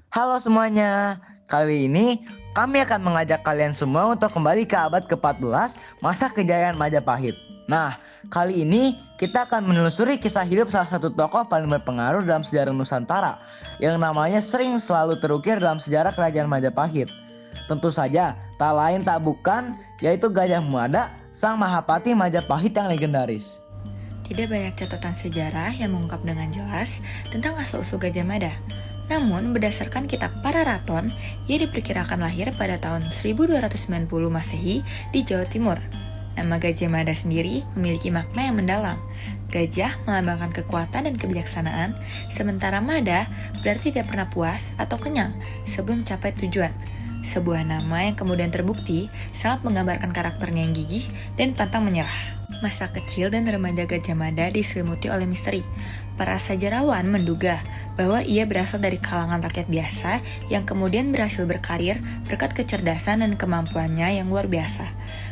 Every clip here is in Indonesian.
Halo semuanya, kali ini kami akan mengajak kalian semua untuk kembali ke abad ke-14 masa kejayaan Majapahit. Nah, kali ini kita akan menelusuri kisah hidup salah satu tokoh paling berpengaruh dalam sejarah Nusantara yang namanya sering selalu terukir dalam sejarah kerajaan Majapahit. Tentu saja, tak lain tak bukan, yaitu Gajah Mada, sang Mahapati Majapahit yang legendaris. Tidak banyak catatan sejarah yang mengungkap dengan jelas tentang asal-usul Gajah Mada. Namun, berdasarkan kitab Pararaton, ia diperkirakan lahir pada tahun 1290 Masehi di Jawa Timur. Nama Gajah Mada sendiri memiliki makna yang mendalam. Gajah melambangkan kekuatan dan kebijaksanaan, sementara Mada berarti tidak pernah puas atau kenyang sebelum mencapai tujuan. Sebuah nama yang kemudian terbukti sangat menggambarkan karakternya yang gigih dan pantang menyerah. Masa kecil dan remaja Gajah Mada diselimuti oleh misteri. Para sejarawan menduga bahwa ia berasal dari kalangan rakyat biasa yang kemudian berhasil berkarir berkat kecerdasan dan kemampuannya yang luar biasa.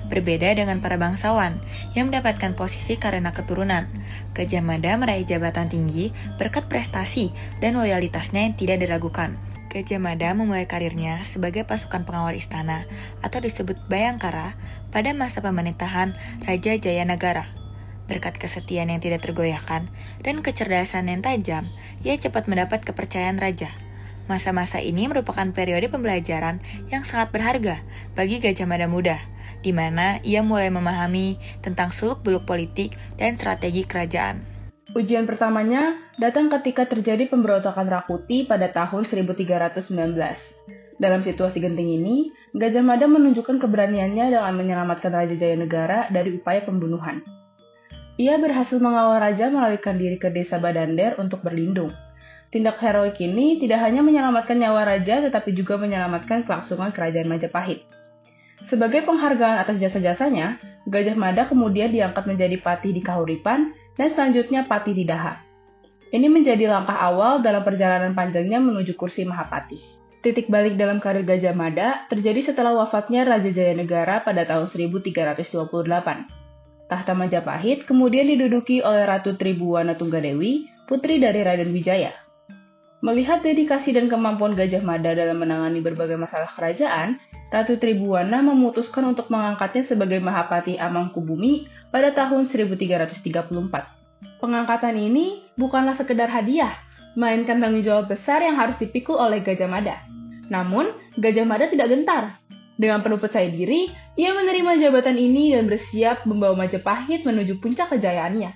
Berbeda dengan para bangsawan yang mendapatkan posisi karena keturunan, Gajah Mada meraih jabatan tinggi berkat prestasi dan loyalitasnya yang tidak diragukan. Gajah Mada memulai karirnya sebagai pasukan pengawal istana atau disebut Bayangkara pada masa pemerintahan Raja Jayanagara. Berkat kesetiaan yang tidak tergoyahkan dan kecerdasan yang tajam, ia cepat mendapat kepercayaan raja. Masa-masa ini merupakan periode pembelajaran yang sangat berharga bagi Gajah Mada muda, di mana ia mulai memahami tentang seluk-beluk politik dan strategi kerajaan. Ujian pertamanya datang ketika terjadi pemberontakan Rakuti pada tahun 1319. Dalam situasi genting ini, Gajah Mada menunjukkan keberaniannya dengan menyelamatkan Raja Jayanegara dari upaya pembunuhan. Ia berhasil mengawal raja melarikan diri ke desa Badander untuk berlindung. Tindak heroik ini tidak hanya menyelamatkan nyawa raja, tetapi juga menyelamatkan kelangsungan kerajaan Majapahit. Sebagai penghargaan atas jasa-jasanya, Gajah Mada kemudian diangkat menjadi patih di Kahuripan dan selanjutnya patih di Daha. Ini menjadi langkah awal dalam perjalanan panjangnya menuju kursi Mahapati. Titik balik dalam karir Gajah Mada terjadi setelah wafatnya Raja Jayanegara pada tahun 1328. Tahta Majapahit kemudian diduduki oleh Ratu Tribuwana Tunggadewi, putri dari Raden Wijaya. Melihat dedikasi dan kemampuan Gajah Mada dalam menangani berbagai masalah kerajaan, Ratu Tribuwana memutuskan untuk mengangkatnya sebagai Mahapati Amangkubumi pada tahun 1334. Pengangkatan ini bukanlah sekedar hadiah, melainkan tanggung jawab besar yang harus dipikul oleh Gajah Mada. Namun, Gajah Mada tidak gentar. Dengan penuh percaya diri, ia menerima jabatan ini dan bersiap membawa Majapahit menuju puncak kejayaannya.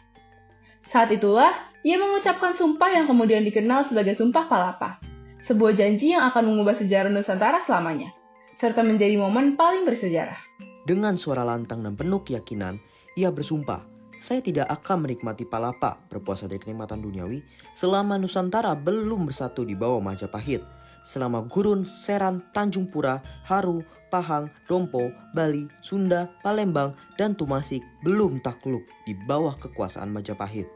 Saat itulah, ia mengucapkan sumpah yang kemudian dikenal sebagai Sumpah Palapa, sebuah janji yang akan mengubah sejarah Nusantara selamanya, serta menjadi momen paling bersejarah. Dengan suara lantang dan penuh keyakinan, ia bersumpah, "Saya tidak akan menikmati palapa, berpuasa dari kenikmatan duniawi, selama Nusantara belum bersatu di bawah Majapahit. Selama Gurun, Seran, Tanjung Pura, Haru, Pahang, Dompo, Bali, Sunda, Palembang, dan Tumasik belum takluk di bawah kekuasaan Majapahit."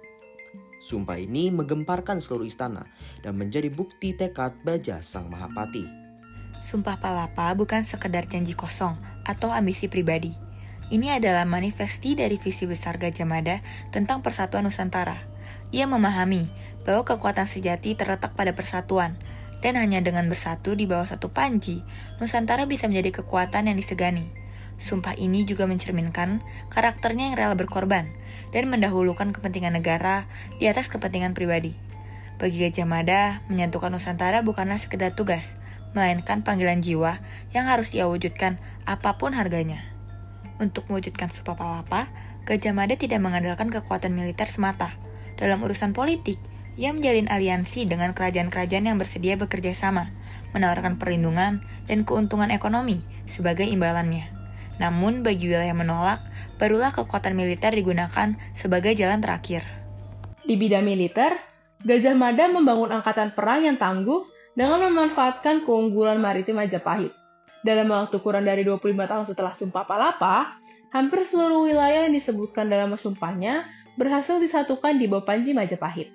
Sumpah ini menggemparkan seluruh istana dan menjadi bukti tekad Baja sang Mahapati. Sumpah Palapa bukan sekedar janji kosong atau ambisi pribadi. Ini adalah manifesti dari visi besar Gajah Mada tentang persatuan Nusantara. Ia memahami bahwa kekuatan sejati terletak pada persatuan, dan hanya dengan bersatu di bawah satu panji, Nusantara bisa menjadi kekuatan yang disegani. Sumpah ini juga mencerminkan karakternya yang rela berkorban dan mendahulukan kepentingan negara di atas kepentingan pribadi. Bagi Gajah Mada, menyatukan Nusantara bukanlah sekedar tugas, melainkan panggilan jiwa yang harus ia wujudkan apapun harganya. Untuk mewujudkan Sumpah Palapa, Gajah Mada tidak mengandalkan kekuatan militer semata. Dalam urusan politik, ia menjalin aliansi dengan kerajaan-kerajaan yang bersedia bekerja sama, menawarkan perlindungan dan keuntungan ekonomi sebagai imbalannya. Namun bagi wilayah menolak, barulah kekuatan militer digunakan sebagai jalan terakhir. Di bidang militer, Gajah Mada membangun angkatan perang yang tangguh dengan memanfaatkan keunggulan maritim Majapahit. Dalam waktu kurang dari 25 tahun setelah Sumpah Palapa, hampir seluruh wilayah yang disebutkan dalam sumpahnya berhasil disatukan di bawah panji Majapahit.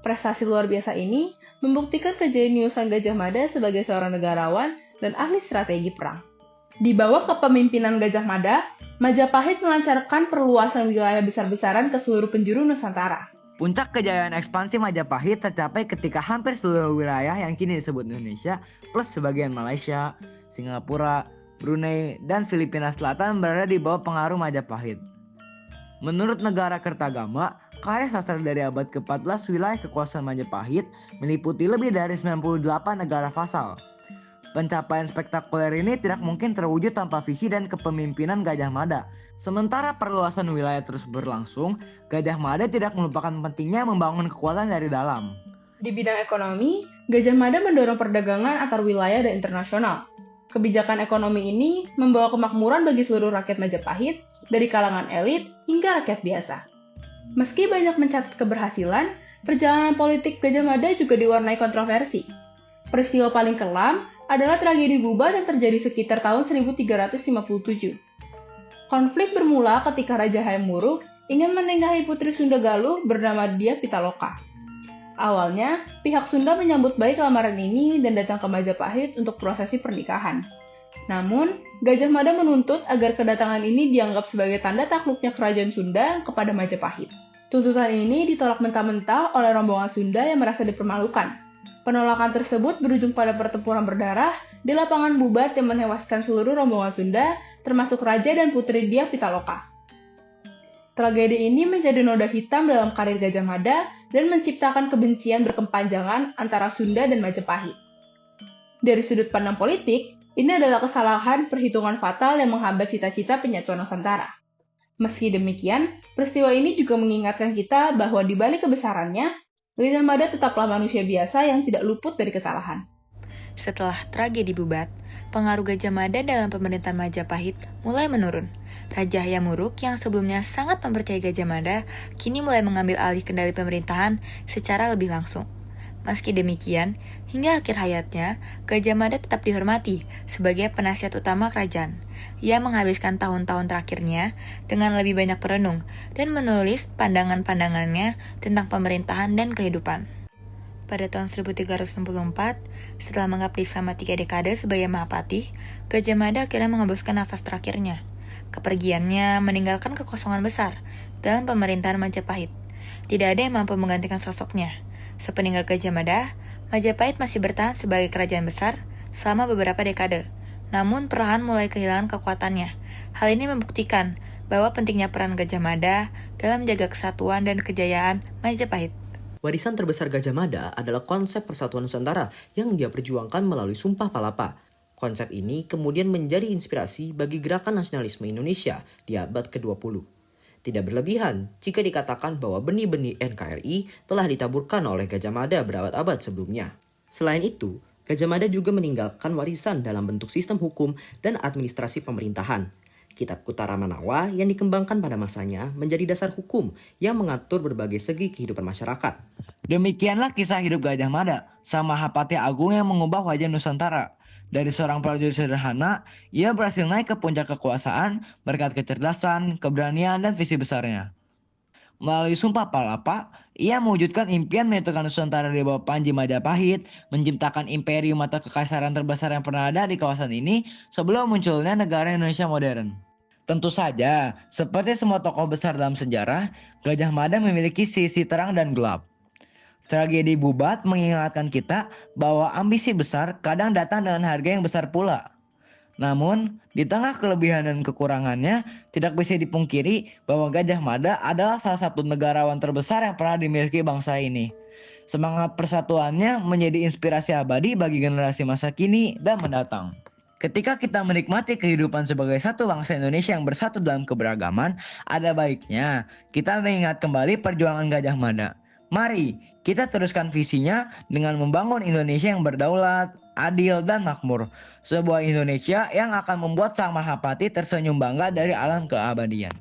Prestasi luar biasa ini membuktikan kejeniusan Gajah Mada sebagai seorang negarawan dan ahli strategi perang. Di bawah kepemimpinan Gajah Mada, Majapahit melancarkan perluasan wilayah besar-besaran ke seluruh penjuru Nusantara. Puncak kejayaan ekspansi Majapahit tercapai ketika hampir seluruh wilayah yang kini disebut Indonesia plus sebagian Malaysia, Singapura, Brunei, dan Filipina Selatan berada di bawah pengaruh Majapahit. Menurut Negara Kertagama, karya sastra dari abad ke-14 wilayah kekuasaan Majapahit meliputi lebih dari 98 negara vasal. Pencapaian spektakuler ini tidak mungkin terwujud tanpa visi dan kepemimpinan Gajah Mada. Sementara perluasan wilayah terus berlangsung, Gajah Mada tidak melupakan pentingnya membangun kekuatan dari dalam. Di bidang ekonomi, Gajah Mada mendorong perdagangan antar wilayah dan internasional. Kebijakan ekonomi ini membawa kemakmuran bagi seluruh rakyat Majapahit, dari kalangan elit hingga rakyat biasa. Meski banyak mencatat keberhasilan, perjalanan politik Gajah Mada juga diwarnai kontroversi. Peristiwa paling kelam adalah tragedi Bubat yang terjadi sekitar tahun 1357. Konflik bermula ketika Raja Hayam Wuruk ingin menikahi putri Sunda Galuh bernama Dia Pitaloka. Awalnya, pihak Sunda menyambut baik lamaran ini dan datang ke Majapahit untuk prosesi pernikahan. Namun, Gajah Mada menuntut agar kedatangan ini dianggap sebagai tanda takluknya kerajaan Sunda kepada Majapahit. Tuntutan ini ditolak mentah-mentah oleh rombongan Sunda yang merasa dipermalukan. Penolakan tersebut berujung pada pertempuran berdarah di lapangan Bubat yang menewaskan seluruh rombongan Sunda, termasuk Raja dan Putri Dia Pitaloka. Tragedi ini menjadi noda hitam dalam karir Gajah Mada dan menciptakan kebencian berkepanjangan antara Sunda dan Majapahit. Dari sudut pandang politik, ini adalah kesalahan perhitungan fatal yang menghambat cita-cita penyatuan Nusantara. Meski demikian, peristiwa ini juga mengingatkan kita bahwa di balik kebesarannya, Gajah Mada tetaplah manusia biasa yang tidak luput dari kesalahan. Setelah tragedi Bubat, pengaruh Gajah Mada dalam pemerintahan Majapahit mulai menurun. Raja Hayam Wuruk yang sebelumnya sangat mempercayai Gajah Mada, kini mulai mengambil alih kendali pemerintahan secara lebih langsung. Meski demikian, hingga akhir hayatnya, Gajah Mada tetap dihormati sebagai penasihat utama kerajaan. Ia menghabiskan tahun-tahun terakhirnya dengan lebih banyak merenung dan menulis pandangan-pandangannya tentang pemerintahan dan kehidupan. Pada tahun 1364, setelah mengabdi selama 3 dekade sebagai Mahapatih, Gajah Mada akhirnya mengembuskan nafas terakhirnya. Kepergiannya meninggalkan kekosongan besar dalam pemerintahan Majapahit. Tidak ada yang mampu menggantikan sosoknya. Sepeninggal Gajah Mada, Majapahit masih bertahan sebagai kerajaan besar selama beberapa dekade. Namun perlahan mulai kehilangan kekuatannya. Hal ini membuktikan bahwa pentingnya peran Gajah Mada dalam menjaga kesatuan dan kejayaan Majapahit. Warisan terbesar Gajah Mada adalah konsep persatuan Nusantara yang dia perjuangkan melalui Sumpah Palapa. Konsep ini kemudian menjadi inspirasi bagi gerakan nasionalisme Indonesia di abad ke-20. Tidak berlebihan jika dikatakan bahwa benih-benih NKRI telah ditaburkan oleh Gajah Mada berabad-abad sebelumnya. Selain itu, Gajah Mada juga meninggalkan warisan dalam bentuk sistem hukum dan administrasi pemerintahan. Kitab Kutara Manawa yang dikembangkan pada masanya menjadi dasar hukum yang mengatur berbagai segi kehidupan masyarakat. Demikianlah kisah hidup Gajah Mada, sang Mahapatih Agung yang mengubah wajah Nusantara. Dari seorang prajurit sederhana, ia berhasil naik ke puncak kekuasaan berkat kecerdasan, keberanian, dan visi besarnya. Melalui Sumpah Palapa, ia mewujudkan impian menyatukan Nusantara di bawah Panji Majapahit, menciptakan imperium atau kekaisaran terbesar yang pernah ada di kawasan ini sebelum munculnya negara Indonesia modern. Tentu saja, seperti semua tokoh besar dalam sejarah, Gajah Mada memiliki sisi terang dan gelap. Tragedi Bubat mengingatkan kita bahwa ambisi besar kadang datang dengan harga yang besar pula. Namun, di tengah kelebihan dan kekurangannya, tidak bisa dipungkiri bahwa Gajah Mada adalah salah satu negarawan terbesar yang pernah dimiliki bangsa ini. Semangat persatuannya menjadi inspirasi abadi bagi generasi masa kini dan mendatang. Ketika kita menikmati kehidupan sebagai satu bangsa Indonesia yang bersatu dalam keberagaman, ada baiknya kita mengingat kembali perjuangan Gajah Mada. Mari kita teruskan visinya dengan membangun Indonesia yang berdaulat, adil, dan makmur. Sebuah Indonesia yang akan membuat sang Mahapatih tersenyum bangga dari alam keabadian.